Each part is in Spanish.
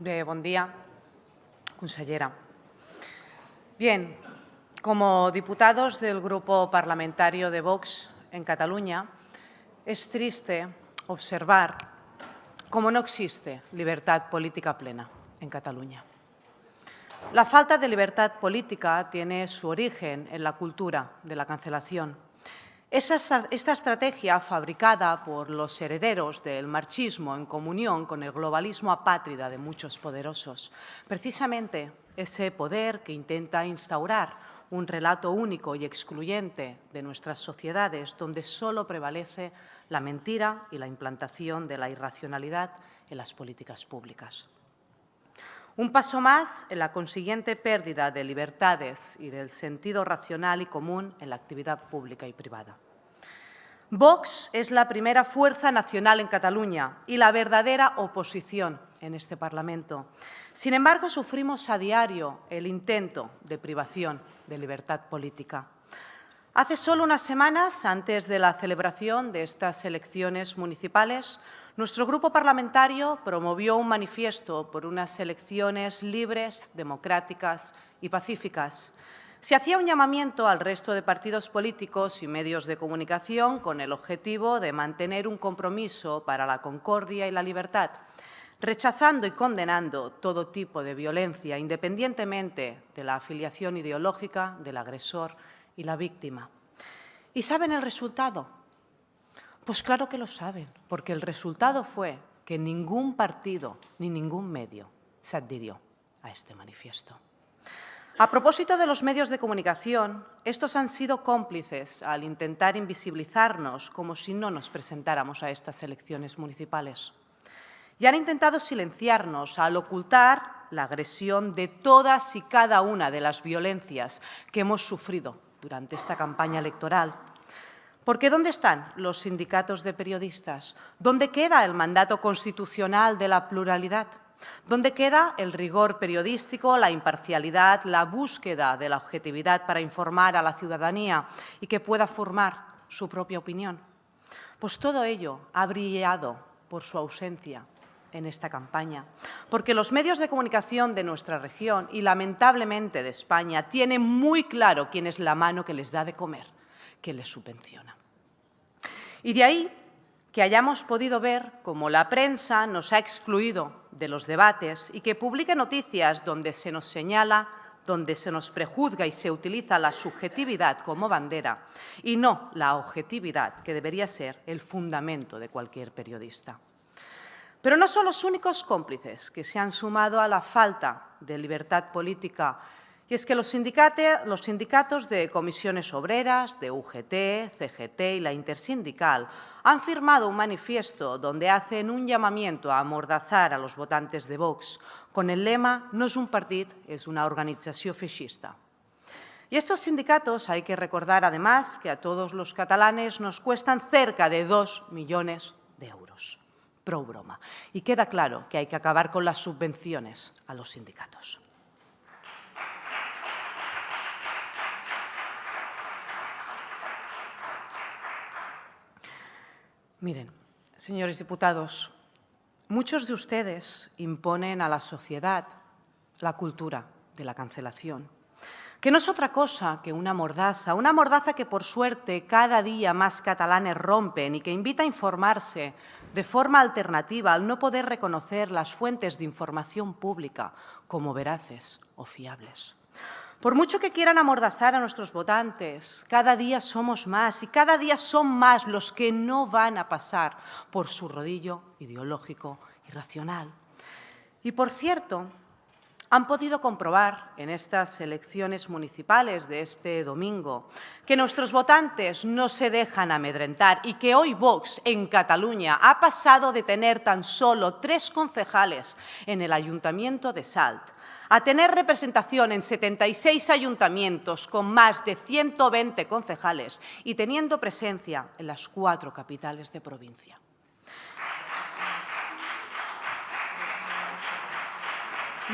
Bon día, consellera. Bien, como diputados del Grupo Parlamentario de Vox en Cataluña, es triste observar cómo no existe libertad política plena en Cataluña. La falta de libertad política tiene su origen en la cultura de la cancelación. Esta estrategia, fabricada por los herederos del marxismo en comunión con el globalismo apátrida de muchos poderosos, precisamente ese poder que intenta instaurar un relato único y excluyente de nuestras sociedades, donde solo prevalece la mentira y la implantación de la irracionalidad en las políticas públicas. Un paso más en la consiguiente pérdida de libertades y del sentido racional y común en la actividad pública y privada. Vox es la primera fuerza nacional en Cataluña y la verdadera oposición en este Parlamento. Sin embargo, sufrimos a diario el intento de privación de libertad política. Hace solo unas semanas, antes de la celebración de estas elecciones municipales, nuestro grupo parlamentario promovió un manifiesto por unas elecciones libres, democráticas y pacíficas. Se hacía un llamamiento al resto de partidos políticos y medios de comunicación con el objetivo de mantener un compromiso para la concordia y la libertad, rechazando y condenando todo tipo de violencia, independientemente de la afiliación ideológica del agresor y la víctima. ¿Y saben el resultado? Pues claro que lo saben, porque el resultado fue que ningún partido ni ningún medio se adhirió a este manifiesto. A propósito de los medios de comunicación, estos han sido cómplices al intentar invisibilizarnos como si no nos presentáramos a estas elecciones municipales. Y han intentado silenciarnos al ocultar la agresión de todas y cada una de las violencias que hemos sufrido durante esta campaña electoral. Porque ¿dónde están los sindicatos de periodistas? ¿Dónde queda el mandato constitucional de la pluralidad? ¿Dónde queda el rigor periodístico, la imparcialidad, la búsqueda de la objetividad para informar a la ciudadanía y que pueda formar su propia opinión? Pues todo ello ha brillado por su ausencia en esta campaña, porque los medios de comunicación de nuestra región y, lamentablemente, de España, tienen muy claro quién es la mano que les da de comer, que les subvenciona. Y de ahí que hayamos podido ver cómo la prensa nos ha excluido de los debates y que publique noticias donde se nos señala, donde se nos prejuzga y se utiliza la subjetividad como bandera y no la objetividad, que debería ser el fundamento de cualquier periodista. Pero no son los únicos cómplices que se han sumado a la falta de libertad política. Y es que los sindicatos de comisiones obreras, de UGT, CGT y la Intersindical han firmado un manifiesto donde hacen un llamamiento a amordazar a los votantes de Vox con el lema «No es un partit, es una organització feixista». Y estos sindicatos hay que recordar además que a todos los catalanes nos cuestan cerca de 2 millones de euros. Prou broma. Y queda claro que hay que acabar con las subvenciones a los sindicatos. Miren, señores diputados, muchos de ustedes imponen a la sociedad la cultura de la cancelación, que no es otra cosa que una mordaza que, por suerte, cada día más catalanes rompen y que invita a informarse de forma alternativa al no poder reconocer las fuentes de información pública como veraces o fiables. Por mucho que quieran amordazar a nuestros votantes, cada día somos más y cada día son más los que no van a pasar por su rodillo ideológico y racional. Y, por cierto, han podido comprobar en estas elecciones municipales de este domingo que nuestros votantes no se dejan amedrentar y que hoy Vox en Cataluña ha pasado de tener tan solo 3 concejales en el Ayuntamiento de Salt a tener representación en 76 ayuntamientos con más de 120 concejales y teniendo presencia en las 4 capitales de provincia.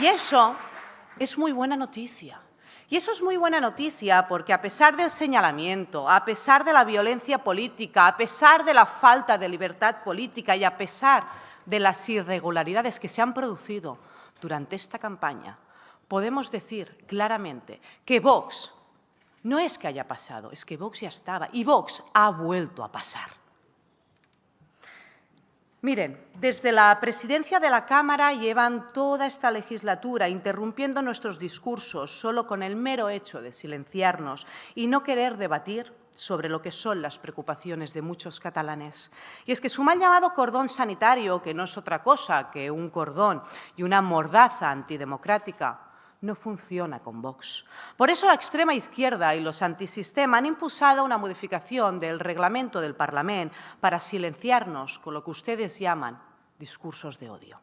Y eso es muy buena noticia. Y eso es muy buena noticia porque, a pesar del señalamiento, a pesar de la violencia política, a pesar de la falta de libertad política y a pesar de las irregularidades que se han producido, durante esta campaña, podemos decir claramente que Vox no es que haya pasado, es que Vox ya estaba y Vox ha vuelto a pasar. Miren, desde la presidencia de la Cámara llevan toda esta legislatura interrumpiendo nuestros discursos solo con el mero hecho de silenciarnos y no querer debatir sobre lo que son las preocupaciones de muchos catalanes. Y es que su mal llamado cordón sanitario, que no es otra cosa que un cordón y una mordaza antidemocrática, no funciona con Vox. Por eso la extrema izquierda y los antisistema han impulsado una modificación del reglamento del Parlamento para silenciarnos con lo que ustedes llaman discursos de odio.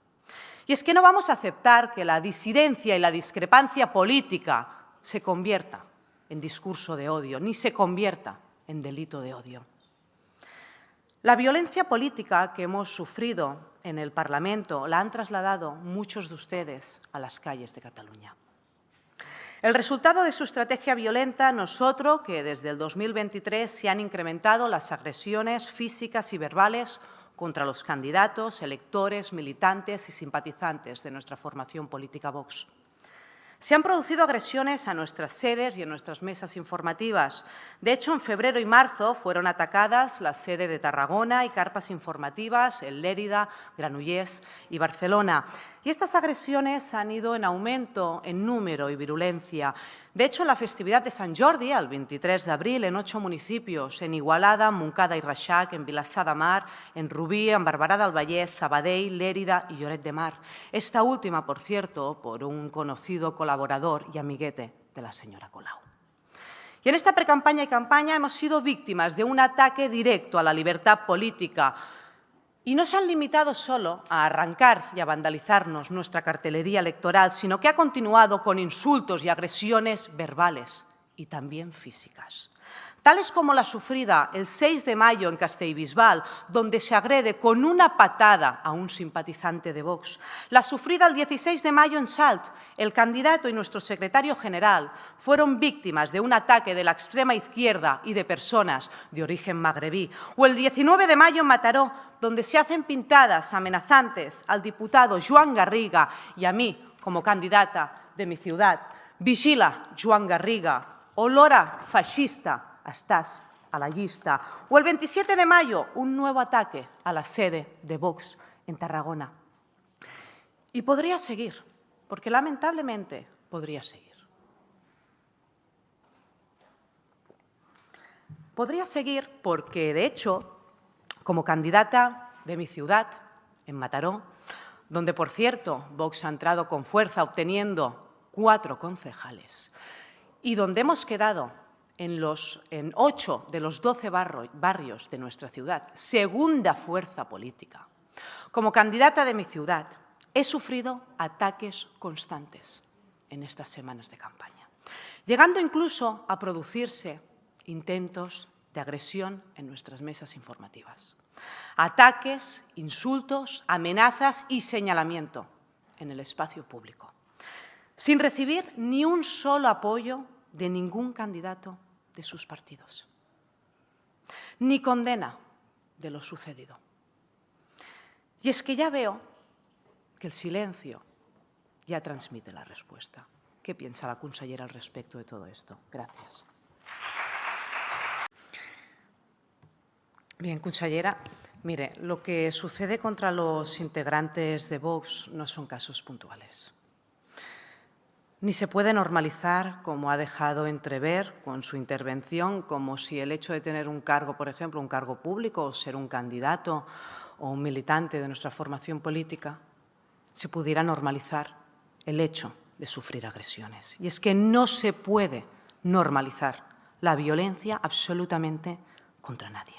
Y es que no vamos a aceptar que la disidencia y la discrepancia política se convierta en discurso de odio, ni se convierta en delito de odio. La violencia política que hemos sufrido en el Parlamento la han trasladado muchos de ustedes a las calles de Cataluña. El resultado de su estrategia violenta no es otro que desde el 2023 se han incrementado las agresiones físicas y verbales contra los candidatos, electores, militantes y simpatizantes de nuestra formación política Vox. Se han producido agresiones a nuestras sedes y en nuestras mesas informativas. De hecho, en febrero y marzo fueron atacadas la sede de Tarragona y carpas informativas en Lérida, Granollers y Barcelona. Y estas agresiones han ido en aumento en número y virulencia. De hecho, en la festividad de Sant Jordi, el 23 de abril, en 8 municipios, en Igualada, Montcada y Reixac, en Vilassar de Mar, en Rubí, en Barberà del Vallès, Sabadell, Lérida y Lloret de Mar. Esta última, por cierto, por un conocido colaborador y amiguete de la señora Colau. Y en esta precampaña y campaña hemos sido víctimas de un ataque directo a la libertad política. Y no se han limitado solo a arrancar y a vandalizarnos nuestra cartelería electoral, sino que ha continuado con insultos y agresiones verbales y también físicas. Tales como la sufrida el 6 de mayo en Castellbisbal, donde se agrede con una patada a un simpatizante de Vox. La sufrida el 16 de mayo en Salt. El candidato y nuestro secretario general fueron víctimas de un ataque de la extrema izquierda y de personas de origen magrebí. O el 19 de mayo en Mataró, donde se hacen pintadas amenazantes al diputado Joan Garriga y a mí como candidata de mi ciudad. Vigila, Joan Garriga, olora fascista, estás a la lista. O el 27 de mayo, un nuevo ataque a la sede de Vox en Tarragona. Y podría seguir, porque lamentablemente podría seguir. Podría seguir porque, de hecho, como candidata de mi ciudad, en Mataró, donde, por cierto, Vox ha entrado con fuerza obteniendo 4 concejales, y donde hemos quedado en 8 de los 12 barrios de nuestra ciudad, segunda fuerza política. Como candidata de mi ciudad, he sufrido ataques constantes en estas semanas de campaña, llegando incluso a producirse intentos de agresión en nuestras mesas informativas. Ataques, insultos, amenazas y señalamiento en el espacio público, sin recibir ni un solo apoyo de ningún candidato de sus partidos, ni condena de lo sucedido. Y es que ya veo que el silencio ya transmite la respuesta. ¿Qué piensa la consellera al respecto de todo esto? Gracias. Bien, consellera, mire, lo que sucede contra los integrantes de Vox no son casos puntuales. Ni se puede normalizar, como ha dejado entrever con su intervención, como si el hecho de tener un cargo, por ejemplo, un cargo público, o ser un candidato o un militante de nuestra formación política, se pudiera normalizar el hecho de sufrir agresiones. Y es que no se puede normalizar la violencia absolutamente contra nadie.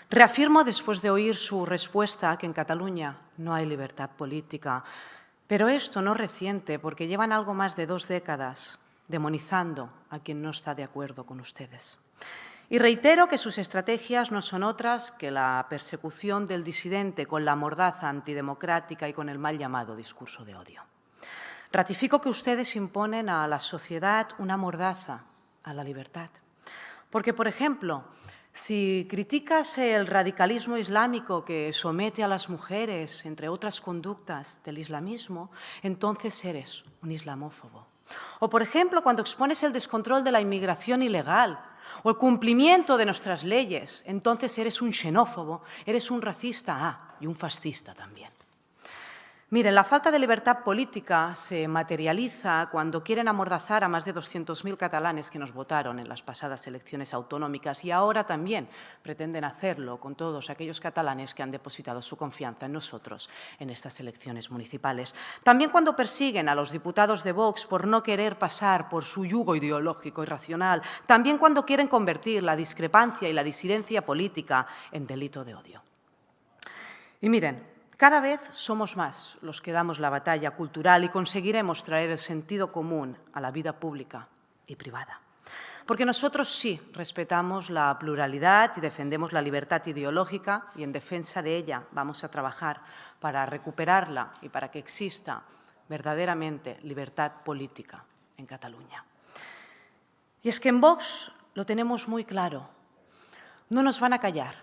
Reafirmo, después de oír su respuesta, que en Cataluña no hay libertad política. Pero esto no es reciente, porque llevan algo más de 2 décadas demonizando a quien no está de acuerdo con ustedes. Y reitero que sus estrategias no son otras que la persecución del disidente con la mordaza antidemocrática y con el mal llamado discurso de odio. Ratifico que ustedes imponen a la sociedad una mordaza a la libertad. Porque, por ejemplo, Si criticas el radicalismo islámico que somete a las mujeres, entre otras conductas del islamismo, entonces eres un islamófobo. O, por ejemplo, cuando expones el descontrol de la inmigración ilegal o el cumplimiento de nuestras leyes, entonces eres un xenófobo, eres un racista y un fascista también. Miren, la falta de libertad política se materializa cuando quieren amordazar a más de 200.000 catalanes que nos votaron en las pasadas elecciones autonómicas y ahora también pretenden hacerlo con todos aquellos catalanes que han depositado su confianza en nosotros en estas elecciones municipales. También cuando persiguen a los diputados de Vox por no querer pasar por su yugo ideológico y racional. También cuando quieren convertir la discrepancia y la disidencia política en delito de odio. Y miren, cada vez somos más los que damos la batalla cultural y conseguiremos traer el sentido común a la vida pública y privada. Porque nosotros sí respetamos la pluralidad y defendemos la libertad ideológica y en defensa de ella vamos a trabajar para recuperarla y para que exista verdaderamente libertad política en Cataluña. Y es que en Vox lo tenemos muy claro. No nos van a callar,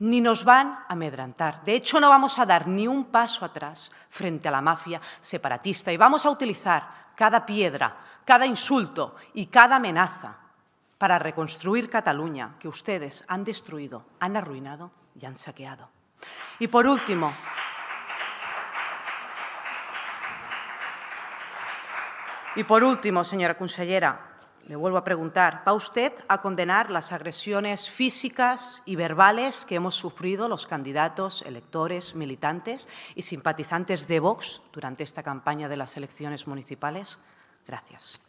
ni nos van a amedrentar. De hecho, no vamos a dar ni un paso atrás frente a la mafia separatista y vamos a utilizar cada piedra, cada insulto y cada amenaza para reconstruir Cataluña que ustedes han destruido, han arruinado y han saqueado. Y por último, señora consellera, le vuelvo a preguntar, ¿va usted a condenar las agresiones físicas y verbales que hemos sufrido los candidatos, electores, militantes y simpatizantes de Vox durante esta campaña de las elecciones municipales? Gracias.